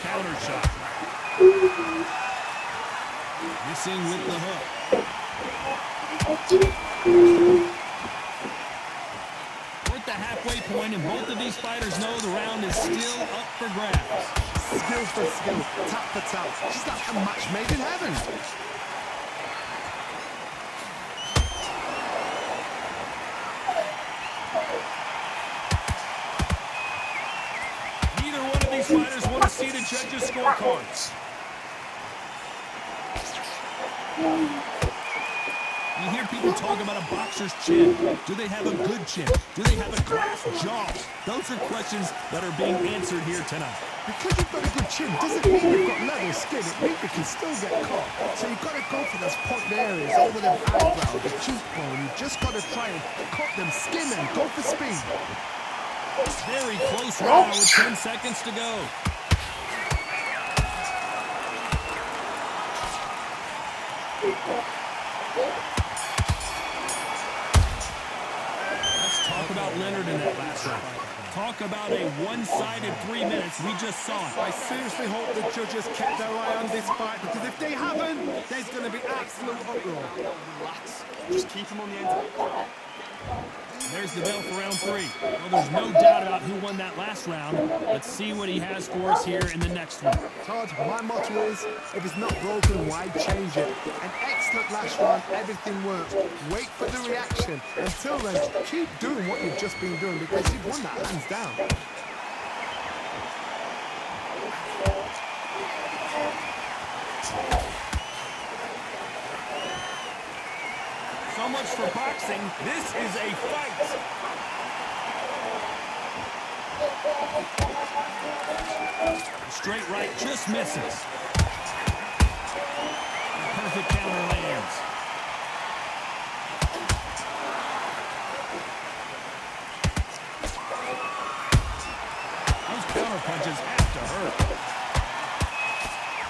counter shot. Missing with the hook. We're at the halfway point, and both of these fighters know the round is still up for grabs. Skill for skill, tap for tap. Just like a match made in heaven. Neither one of these fighters want to see the judges' scorecards. You hear people talk about a boxer's chin. Do they have a good chin? Do they have a glass jaw? Those are questions that are being answered here tonight. Because you've got a good chin doesn't mean you've got leather skin. It means you can still get caught. So you've got to go for those point areas over the eyebrow, the cheekbone. You've just got to try and cut them, skin them, go for speed. Very close round with 10 seconds to go. Let's talk about Leonard in that last round. Talk about a one-sided 3 minutes. We just saw it. I seriously hope the judges kept their eye on this fight, because if they haven't, there's going to be absolute uproar. Relax. Just keep him on the end. There's the bell for round 3. Well, there's no doubt about who won that last round. Let's see what he has for us here in the next one. Todd, my motto is, if it's not broken, why change it? An excellent last round, everything works. Wait for the reaction. Until then, keep doing what you've just been doing, because you've won that hands down. So much for boxing. This is a fight. Straight right just misses. Perfect counter lands. Those counter punches have to hurt.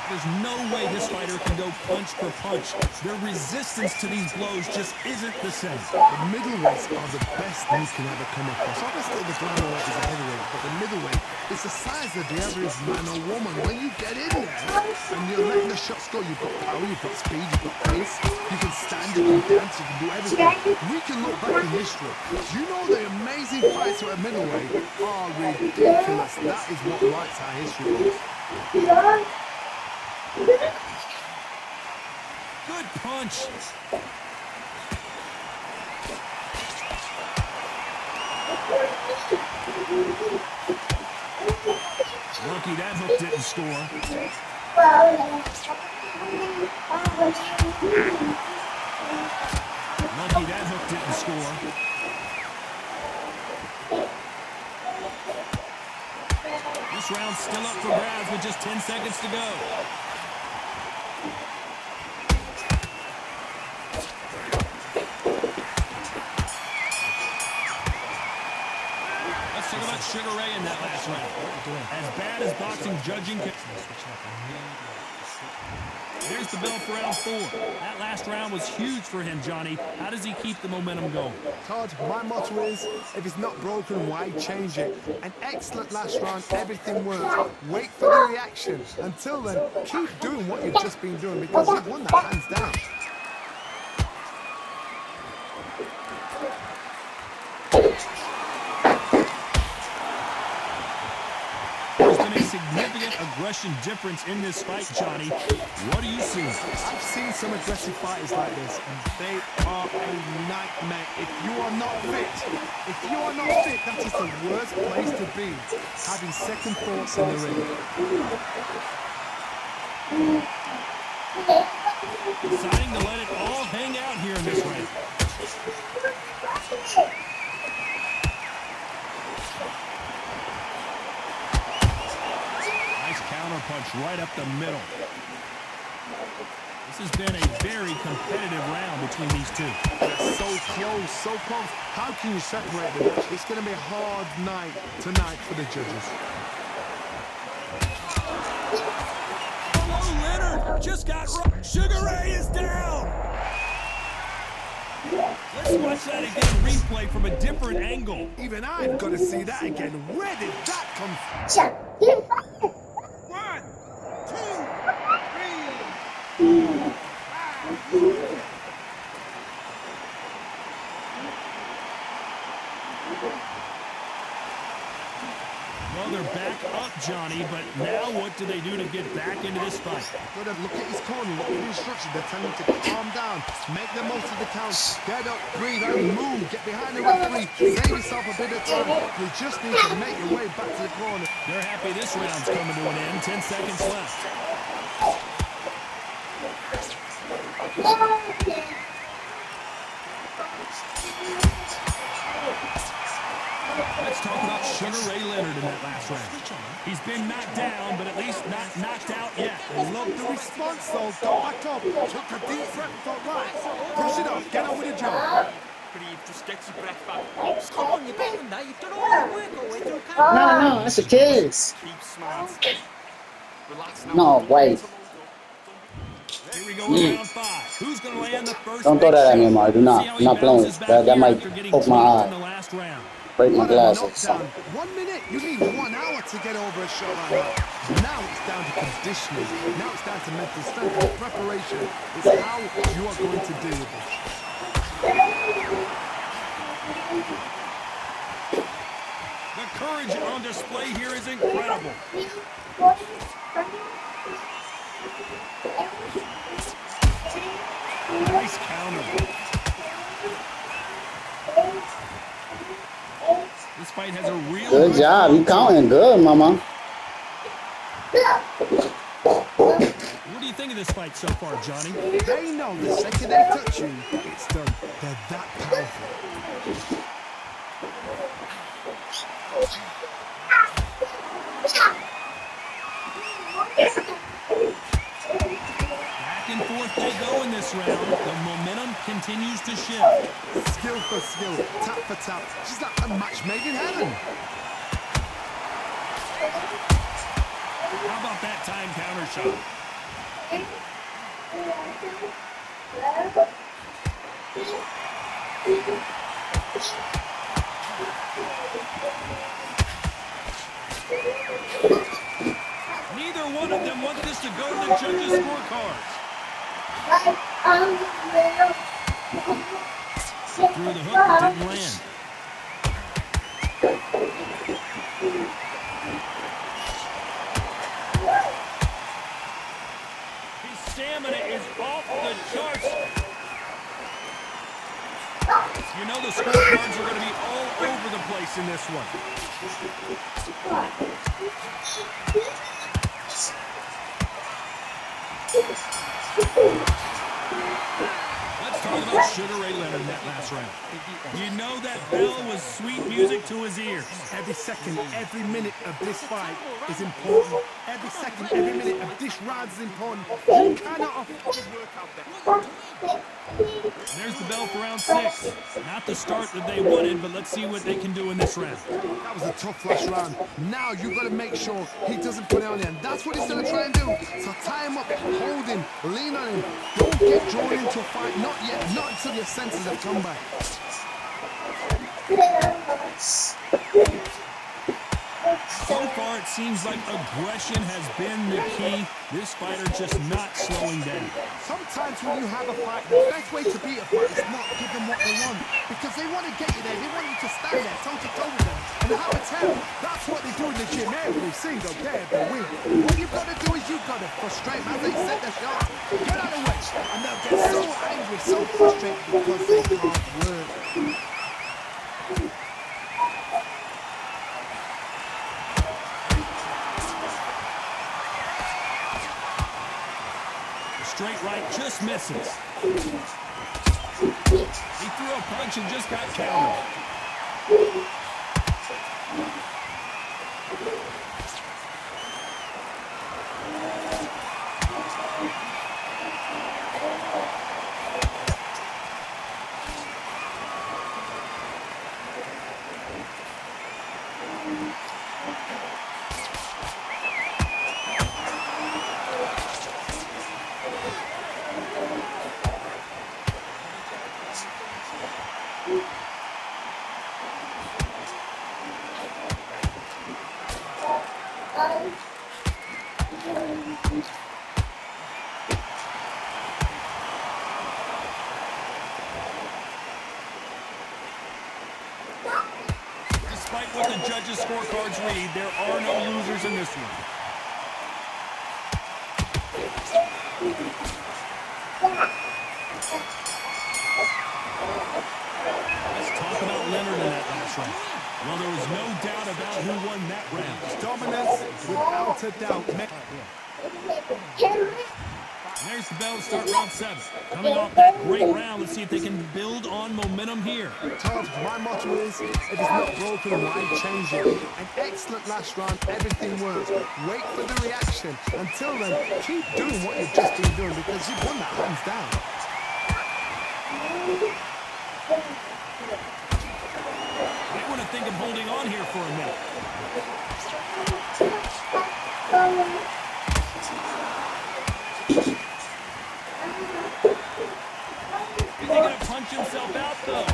There's no way this fighter can go punch for punch. Their resistance to these blows just isn't the same. The middleweights are the best you can ever come across. Obviously, the flyweight is a heavyweight, but the middleweight is the size of the average man or woman. When you get in there and you're letting the shots go, you've got power, you've got speed, you've got pace, you can stand, you can dance, you can do everything. We can look back in history. You know the amazing fights at middleweight are ridiculous. That is what writes our history books. Good punch. Lucky that hook didn't score. Lucky that hook didn't score. This round's still up for grabs with just 10 seconds to go. Let's talk about Sugar Ray in that last round. As bad as boxing judging can... There's the bell for round 4. That last round was huge for him, Johnny. How does he keep the momentum going? Todd, my motto is, if it's not broken, why change it? An excellent last round, everything works. Wait for the reaction. Until then, keep doing what you've just been doing, because you've won that hands down. Significant aggression difference in this fight, Johnny. What do you see? I've seen some aggressive fighters like this, and they are a nightmare. If you are not fit, that is the worst place to be, having second thoughts in the ring. Deciding to let it all hang out here in this ring. Counter punch right up the middle. This has been a very competitive round between these two. So close, so close. How can you separate them? It's going to be a hard night tonight for the judges. Oh, Leonard just got rocked. Sugar Ray is down. Let's watch that again, replay from a different angle. Even I've got to see that again. Where did that come from? One, Well, they're back up, Johnny, but now what do they do to get back into this fight? Go ahead, look at his corner, look at the instructions. They're telling him to calm down, make the most of the count, get up, breathe, and move. Get behind the referee, save yourself a bit of time. You just need to make your way back to the corner. They're happy this round's coming to an end. 10 seconds left. Let's talk about Sugar Ray Leonard in that last round. He's been knocked down, but at least not knocked out yet. Love the response, though. Got back up, took a deep breath, thought, right, brush it off, get on with the job. Breathe, just get your breath back. Come on, you're better than that. You've done all the work all the way through camp. No, that's the kids. Keep smart. Relax now. No, wait. Here we go, round 5. Who's going to land the first? Don't throw that at me, Amar. Do not. See how I'm he not playing bounces with back that. That here might after getting poke my tweaked in eye. the last round. Break my What a glasses. knockdown. 1 minute, you need 1 hour to get over a shot like that. Now it's down to conditioning. Now it's down to mental strength and preparation. It's how you are going to deal with this. The courage on display here is incredible. Nice counter. This fight has a real Good job. You counting good, mama. What do you think of this fight so far, Johnny? They know the second they touch you, it's done. They're that powerful. Back and forth they go in this round. The momentum continues to shift. Skill for skill, tap for tap. She's like a match made in heaven. How about that time counter shot? Neither one of them want this to go to the judges' scorecards. Through the hook, but didn't land. His stamina is off the charts. You know the scorecards are going to be all over the place in this one. Let's talk about Sugar Ray Leonard in that last round. You know that bell was sweet music to his ears. Every second, every minute of this fight is important. Every second, every minute of this round is important. You cannot afford to work out there. There's the bell for round 6. Not the start that they wanted, but let's see what they can do in this round. That was a tough last round. Now you've got to make sure he doesn't put it on him. That's what he's going to try and do. So tie him up, hold him, lean on him. Don't get drawn into a fight. Not yet. Not until your senses have come back. So far, it seems like aggression has been the key. This fighter just not slowing down. Sometimes when you have a fight, the best way to beat a fight is not give them what they want. Because they want to get you there. They want you to stand there, toe-to-toe with them. And have a tell. That's what they do in the gym every single day of the week. What you've got to do is you've got to frustrate them as they set their shots. Get out of the way. And they'll get so angry, so frustrated because they can't work. Straight right just misses. He threw a punch and just got countered. Despite what the judges' scorecards read, there are no losers in this one. Let's talk about Leonard in that last round. Well, there was no doubt about who won that round. Dominance, without a doubt. And there's the bell to start round 7. Coming off that great round, let's see if they can build on momentum here. Todd, my motto is, if it's not broken, why change it? An excellent last round, everything works. Wait for the reaction. Until then, keep doing what you've just been doing because you've won that hands down. They want to think of holding on here for a minute. Is he going to punch himself out, though?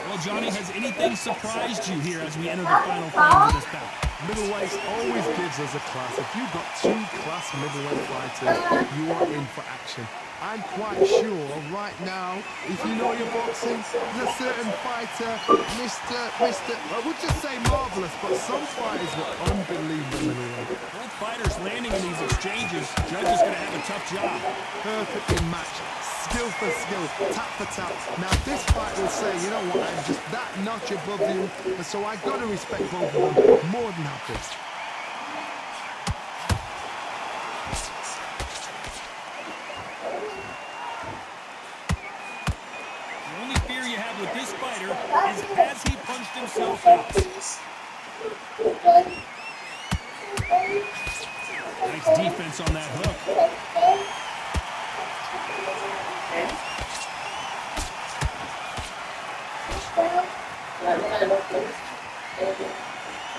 Well, Johnny, has anything surprised you here as we enter the final frames of this bout? Middleweight always gives us a class. If you've got 2 class middleweight fighters, you are in for action. I'm quite sure right now, if you know your boxing, there's a certain fighter, I would just say marvelous, but some fighters were unbelievable. Both fighters landing in these exchanges. Judge is going to have a tough job. Perfectly matched, skill for skill, tap for tap. Now this fight will say, you know what, I'm just that notch above you, and so I've got to respect both of them more than happy. With this fighter is has he punched himself out. Nice defense on that hook.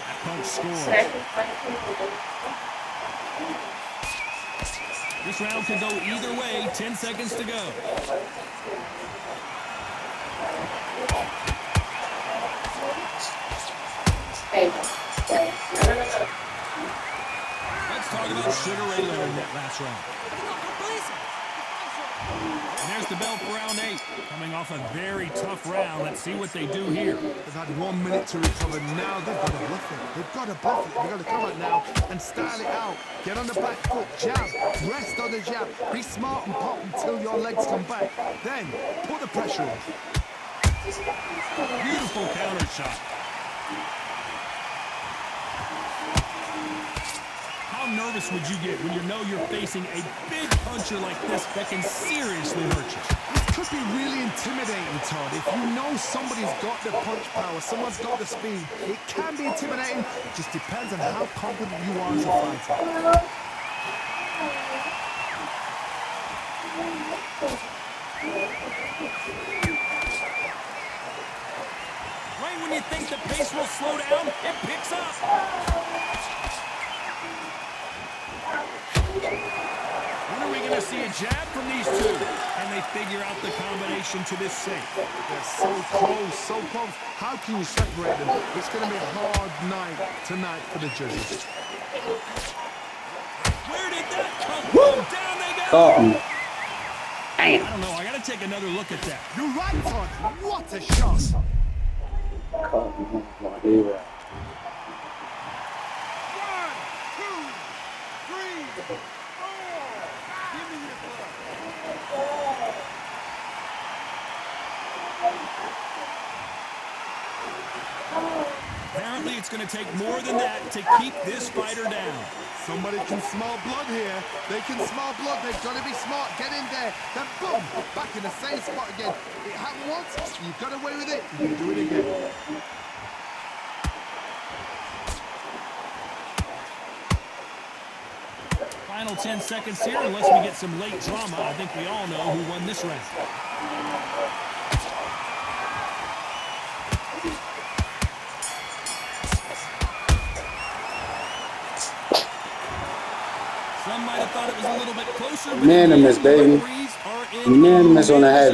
That punch scores. This round can go either way. 10 seconds to go. Let's talk about Sugar Ray Leonard in that last round. And there's the bell for round 8. Coming off a very tough round. Let's see what they do here. They've had 1 minute to recover. Now they've got to bluff it. They've got to bluff it. They've got to come out now and style it out. Get on the back foot, jab, rest on the jab. Be smart and pop until your legs come back. Then put the pressure on. Beautiful counter shot. How nervous would you get when you know you're facing a big puncher like this that can seriously hurt you? This could be really intimidating, Todd. If you know somebody's got the punch power, someone's got the speed, it can be intimidating. It just depends on how confident you are as a fighter. Right when you think the pace will slow down, it picks up. When are we going to see a jab from these two? And they figure out the combination to this safe. They're so close, so close. How can you separate them? It's going to be a hard night tonight for the judges. Where did that come from? Down they go. I don't know. I got to take another look at that. You're right, Todd. What a shot. Apparently, it's going to take more than that to keep this fighter down. Somebody can smell blood here. They can smell blood. They've got to be smart. Get in there. Then boom, back in the same spot again. It happened once. You got away with it. You can do it again. Final 10 seconds here, unless we get some late drama. I think we all know who won this round. Some might have thought it was a little bit closer. Unanimous, baby. Unanimous on the heavy.